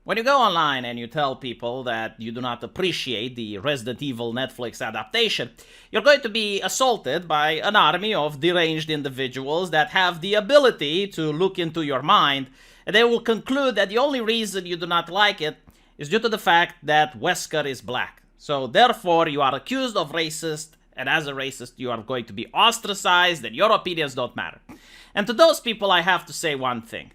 When you go online and you tell people that you do not appreciate the Resident Evil Netflix adaptation, you're going to be assaulted by an army of deranged individuals that have the ability to look into your mind, and they will conclude that the only reason you do not like it is due to the fact that Wesker is black. So therefore, you are accused of racist, and as a racist, you are going to be ostracized, and your opinions don't matter. And to those people, I have to say one thing.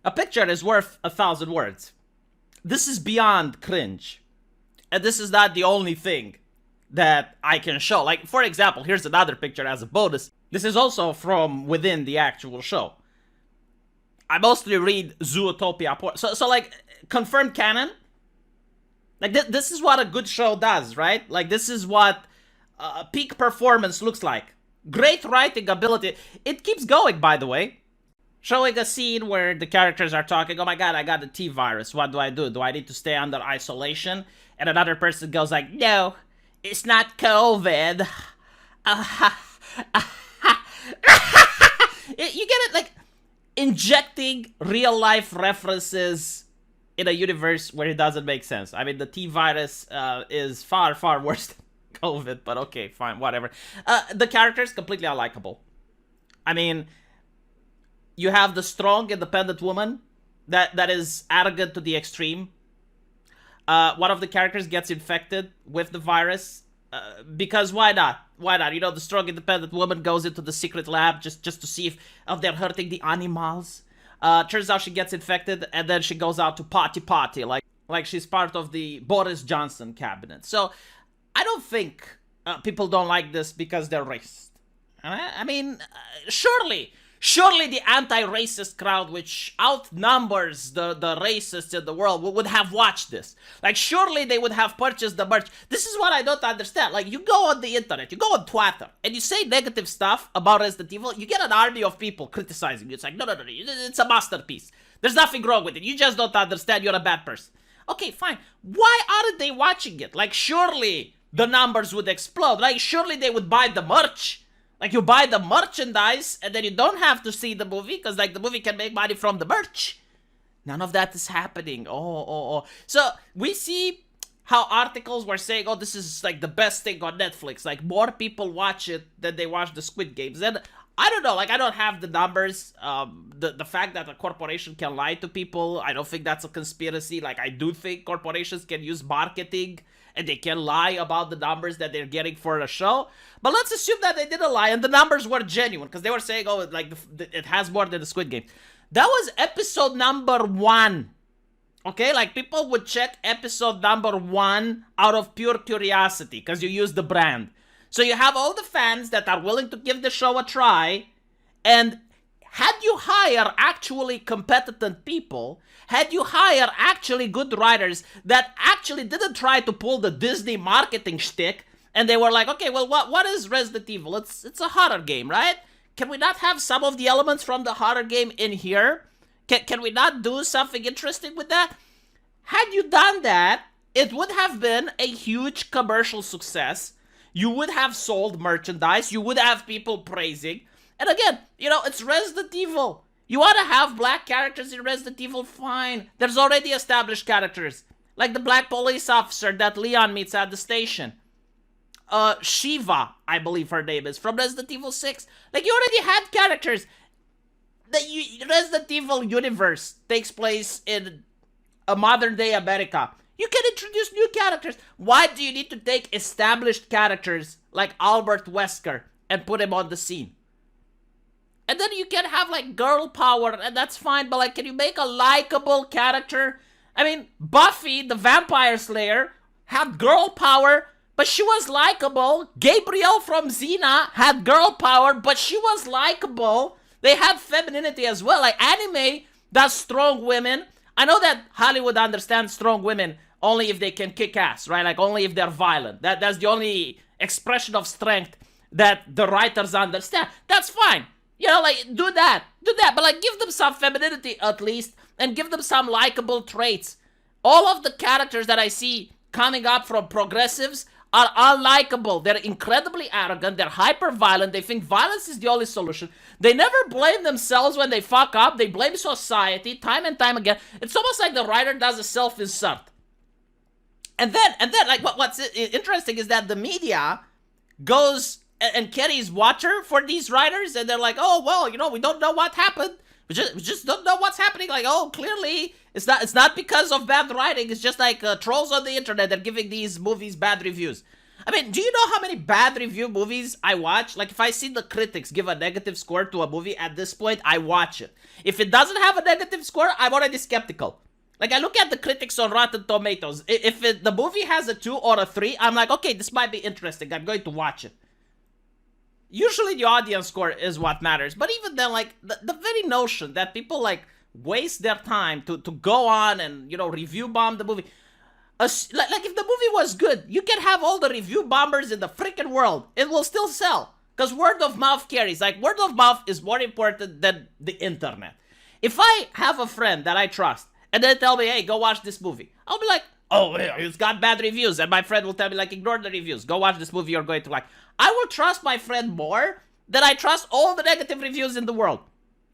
A picture is worth 1,000 words. This is beyond cringe. And this is not the only thing that I can show. Like, for example, here's another picture as a bonus. This is also from within the actual show. I mostly read Zootopia. So like, confirmed canon? Like, this is what a good show does, right? Like, this is what peak performance looks like. Great writing ability. It keeps going, by the way. Showing a scene where the characters are talking, oh my god, I got the T-virus, what do I do? Do I need to stay under isolation? And another person goes like, no, it's not COVID. You get it? Like, injecting real-life references in a universe where it doesn't make sense. I mean, the T-virus is far, far worse than COVID, but okay, fine, whatever. The characters, completely unlikable. I mean, you have the strong, independent woman that is arrogant to the extreme. One of the characters gets infected with the virus. Because why not? Why not? You know, the strong, independent woman goes into the secret lab just to see if they're hurting the animals. Turns out she gets infected, and then she goes out to party, like she's part of the Boris Johnson cabinet. So, I don't think people don't like this because they're racist. I mean, surely the anti-racist crowd, which outnumbers the racists in the world, would have watched this. Like, surely they would have purchased the merch. This is what I don't understand. Like, you go on the internet, you go on Twitter, and you say negative stuff about Resident Evil, you get an army of people criticizing you. It's like, no, it's a masterpiece. There's nothing wrong with it. You just don't understand. You're a bad person. Okay, fine. Why aren't they watching it? Like, surely the numbers would explode. Like, surely they would buy the merch. Like, you buy the merchandise, and then you don't have to see the movie, because, like, the movie can make money from the merch. None of that is happening. Oh. So, we see how articles were saying, oh, this is, like, the best thing on Netflix. Like, more people watch it than they watch the Squid Games. And I don't know, like, I don't have the numbers. The fact that a corporation can lie to people, I don't think that's a conspiracy. Like, I do think corporations can use marketing and they can lie about the numbers that they're getting for a show. But let's assume that they didn't lie and the numbers were genuine, because they were saying, oh, like, it has more than the Squid Game. That was episode number 1. Okay, like, people would check episode number 1 out of pure curiosity, because you use the brand. So you have all the fans that are willing to give the show a try, and had you hire actually competent people, had you hire actually good writers that actually didn't try to pull the Disney marketing shtick, and they were like, okay, well, what is Resident Evil? It's a horror game, right? Can we not have some of the elements from the horror game in here? Can we not do something interesting with that? Had you done that, it would have been a huge commercial success. You would have sold merchandise. You would have people praising. And again, you know, it's Resident Evil. You want to have black characters in Resident Evil? Fine. There's already established characters. Like the black police officer that Leon meets at the station. Shiva, I believe her name is, from Resident Evil 6. Like, you already had characters. The Resident Evil universe takes place in a modern-day America. You can introduce new characters. Why do you need to take established characters like Albert Wesker and put him on the scene? And then you can have, like, girl power, and that's fine, but, like, can you make a likable character? I mean, Buffy, the Vampire Slayer, had girl power, but she was likable. Gabriel from Xena had girl power, but she was likable. They had femininity as well. Like, anime does strong women. I know that Hollywood understands strong women only if they can kick ass, right? Like, only if they're violent. That's the only expression of strength that the writers understand. That's fine. You know, like, do that. But, like, give them some femininity at least, and give them some likable traits. All of the characters that I see coming up from progressives are unlikable. They're incredibly arrogant. They're hyper violent. They think violence is the only solution. They never blame themselves when they fuck up. They blame society time and time again. It's almost like the writer does a self-insert. And then, like, what's interesting is that the media goes and carries water for these writers, and they're like, oh, well, you know, we don't know what happened. We just don't know what's happening. Like, oh, clearly it's not because of bad writing. It's just like trolls on the internet that are giving these movies bad reviews. I mean, do you know how many bad review movies I watch? Like, if I see the critics give a negative score to a movie at this point, I watch it. If it doesn't have a negative score, I'm already skeptical. Like, I look at the critics on Rotten Tomatoes. If the movie has a 2 or a 3, I'm like, okay, this might be interesting. I'm going to watch it. Usually the audience score is what matters. But even then, like, the very notion that people, like, waste their time to go on and, you know, review bomb the movie. Like, if the movie was good, you can have all the review bombers in the freaking world. It will still sell. Because word of mouth carries. Like, word of mouth is more important than the internet. If I have a friend that I trust, and they tell me, hey, go watch this movie, I'll be like, oh, it's got bad reviews. And my friend will tell me, like, ignore the reviews. Go watch this movie you're going to like. I will trust my friend more than I trust all the negative reviews in the world.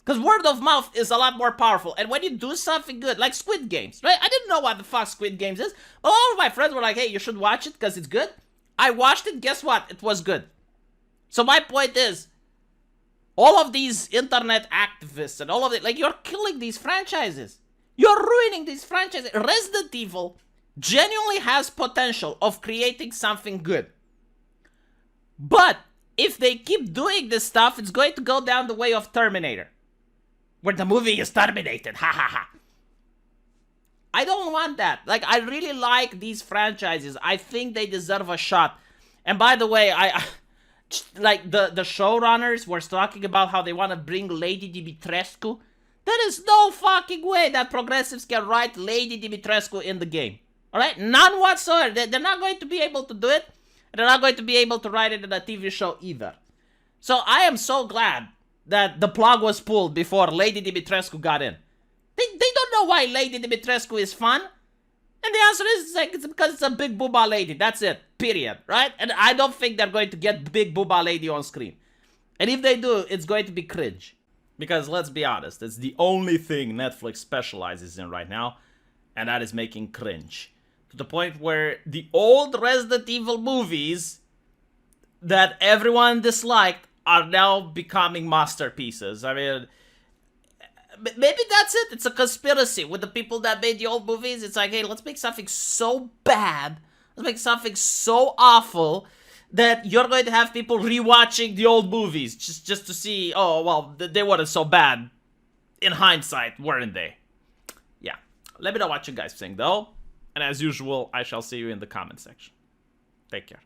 Because word of mouth is a lot more powerful. And when you do something good, like Squid Games, right? I didn't know what the fuck Squid Games is. But all of my friends were like, hey, you should watch it because it's good. I watched it. Guess what? It was good. So my point is, all of these internet activists and all of it, like, you're killing these franchises. You're ruining these franchises. Resident Evil genuinely has potential of creating something good. But if they keep doing this stuff, it's going to go down the way of Terminator, where the movie is terminated. Ha ha ha. I don't want that. Like, I really like these franchises. I think they deserve a shot. And by the way, I like the showrunners were talking about how they want to bring Lady Dimitrescu. There is no fucking way that progressives can write Lady Dimitrescu in the game. Alright? None whatsoever. They're not going to be able to do it. They're not going to be able to write it in a TV show either. So I am so glad that the plug was pulled before Lady Dimitrescu got in. They don't know why Lady Dimitrescu is fun. And the answer is, it's because it's a big booba lady. That's it. Period. Right? And I don't think they're going to get big booba lady on screen. And if they do, it's going to be cringe. Because let's be honest, it's the only thing Netflix specializes in right now. And that is making cringe. To the point where the old Resident Evil movies that everyone disliked are now becoming masterpieces. I mean, maybe that's it. It's a conspiracy with the people that made the old movies. It's like, hey, let's make something so bad. Let's make something so awful that you're going to have people rewatching the old movies just to see, oh, well, they weren't so bad in hindsight, weren't they? Yeah. Let me know what you guys think, though. And as usual, I shall see you in the comment section. Take care.